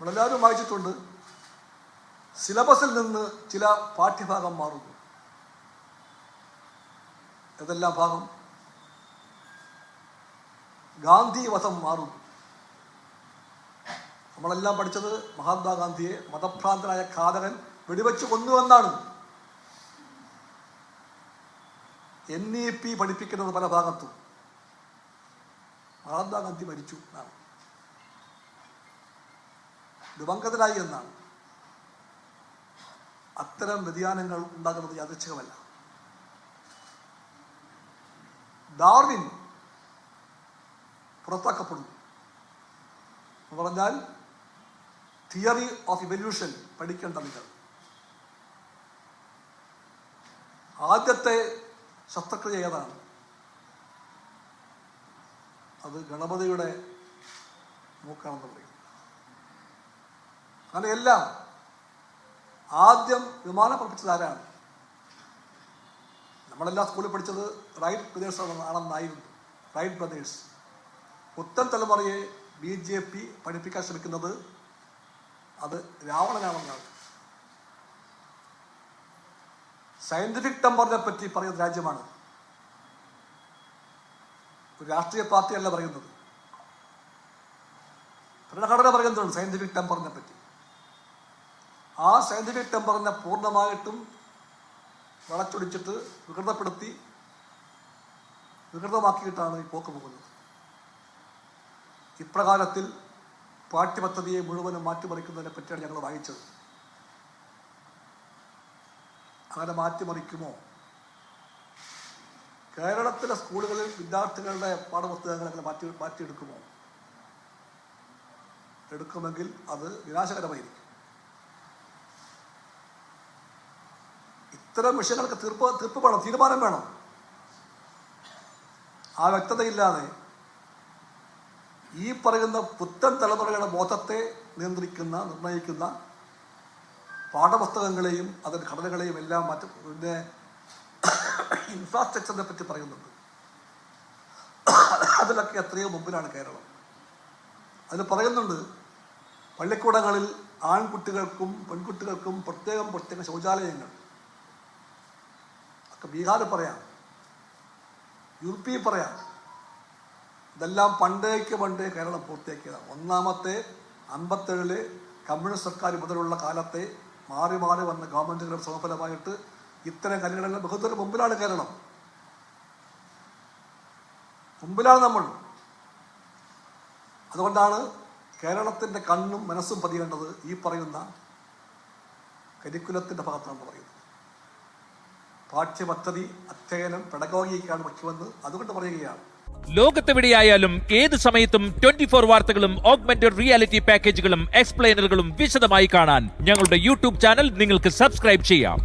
നമ്മളെല്ലാവരും വായിച്ചിട്ടുണ്ട്. സിലബസിൽ നിന്ന് ചില പാഠ്യഭാഗം മാറുന്നു. ഏതെല്ലാം ഭാഗം? ഗാന്ധി വധം മാറുന്നു. നമ്മളെല്ലാം പഠിച്ചത് മഹാത്മാഗാന്ധിയെ മതഭ്രാന്തനായ ഘാതകൻ വെടിവെച്ച് കൊന്നുവെന്നാണ്. NEP പഠിപ്പിക്കുന്നത് പല ഭാഗത്തും മഹാത്മാഗാന്ധി മരിച്ചു എന്നാണ്, ദിവംഗതനായി എന്നാണ്. അത്തരം വ്യതിയാനങ്ങൾ ഉണ്ടാകുന്നത് യാദൃച്ഛികമല്ല. ഡാർവിൻ പുറത്താക്കപ്പെടുന്നു എന്ന് പറഞ്ഞാൽ തിയറി ഓഫ് ഇവല്യൂഷൻ പഠിക്കേണ്ട നിങ്ങൾ. ആദ്യത്തെ ശസ്ത്രക്രിയ ഏതാണ്? അത് ഗണപതിയുടെ മൂക്കാണെന്ന് പറയും. അങ്ങനെ എല്ലാം ആദ്യം വിമാനം പഠിപ്പിച്ചത് ആരാണ്? നമ്മളെല്ലാം സ്കൂളിൽ പഠിച്ചത് റൈറ്റ് ബ്രദേഴ്സ് ആണെന്നായിരുന്നു. Wright brothers. പുത്തൻ തലമുറയെ BJP പഠിപ്പിക്കാൻ ശ്രമിക്കുന്നത് അത് രാവണനാണെന്നാണ്. സയന്റിഫിക് ടെമ്പറിനെ പറ്റി പറയുന്ന രാജ്യമാണ്. ഒരു രാഷ്ട്രീയ പാർട്ടിയല്ല പറയുന്നത്, ഭരണഘടന പറയുന്നുണ്ട് സയന്റിഫിക് ടെമ്പറിനെ പറ്റി. ആ സയന്റിഫിക് ടെമ്പറിനെ പൂർണ്ണമായിട്ടും വളച്ചൊടിച്ചിട്ട് വികൃതമാക്കിയിട്ടാണ് ഈ പോക്ക് പോകുന്നത്. ഇപ്രകാരത്തിൽ പാഠ്യപദ്ധതിയെ മുഴുവനും മാറ്റിമറിക്കുന്നതിനെ പറ്റിയാണ് ഞങ്ങൾ വായിച്ചത്. അങ്ങനെ മാറ്റിമറിക്കുമോ? കേരളത്തിലെ സ്കൂളുകളിൽ വിദ്യാർത്ഥികളുടെ പാഠപുസ്തകങ്ങളെ മാറ്റിയെടുക്കുമോ? എടുക്കുമെങ്കിൽ അത് വിനാശകരമായിരിക്കും. ഇത്തരം വിഷയങ്ങൾക്ക് തീർപ്പ് വേണം, തീരുമാനം വേണം. ആ വ്യക്തതയില്ലാതെ ഈ പറയുന്ന പുത്തൻ തലമുറയുടെ ബോധത്തെ നിർണ്ണയിക്കുന്ന പാഠപുസ്തകങ്ങളെയും അതിൻ്റെ ഘടനകളെയും എല്ലാം പിന്നെ ഇൻഫ്രാസ്ട്രക്ചറിനെ പറ്റി പറയുന്നുണ്ട്. അതിലൊക്കെ എത്രയോ മുമ്പിലാണ് കേരളം. അതിൽ പറയുന്നുണ്ട് പള്ളിക്കൂടങ്ങളിൽ ആൺകുട്ടികൾക്കും പെൺകുട്ടികൾക്കും പ്രത്യേക ശൗചാലയങ്ങൾ. ഒക്കെ ബീഹാറിൽ പറയാം, UP പറയാം. ഇതെല്ലാം പണ്ടേ കേരളം പൂർത്തിയാക്കിയതാണ്. ഒന്നാമത്തെ 57 കമ്മ്യൂണിസ്റ്റ് സർക്കാർ മുതലുള്ള കാലത്തെ മാറി വന്ന ഗവൺമെന്റുകളുടെ സമഫലമായിട്ട് ഇത്തരം കാര്യങ്ങളെല്ലാം ബഹുദൂരം മുമ്പിലാണ് കേരളം. മുമ്പിലാണ് നമ്മൾ. അതുകൊണ്ടാണ് കേരളത്തിൻ്റെ കണ്ണും മനസ്സും പതിയേണ്ടത് ഈ പറയുന്ന കരിക്കുലത്തിൻ്റെ ഭാഗത്താണ് പറയുന്നത്. പാഠ്യപദ്ധതി അധ്യയനം പെഡഗോഗിക്കാണ് മുഖ്യമെന്ന് അതുകൊണ്ട് പറയുകയാണ്. ലോകത്തെവിടെയായാലും ഏത് സമയത്തും 24 വാർത്തകളും ഓഗ്മെന്റഡ് റിയാലിറ്റി പാക്കേജുകളും എക്സ്പ്ലെയിനറുകളും വിശദമായി കാണാൻ ഞങ്ങളുടെ YouTube ചാനൽ നിങ്ങൾക്ക് സബ്സ്ക്രൈബ് ചെയ്യാം.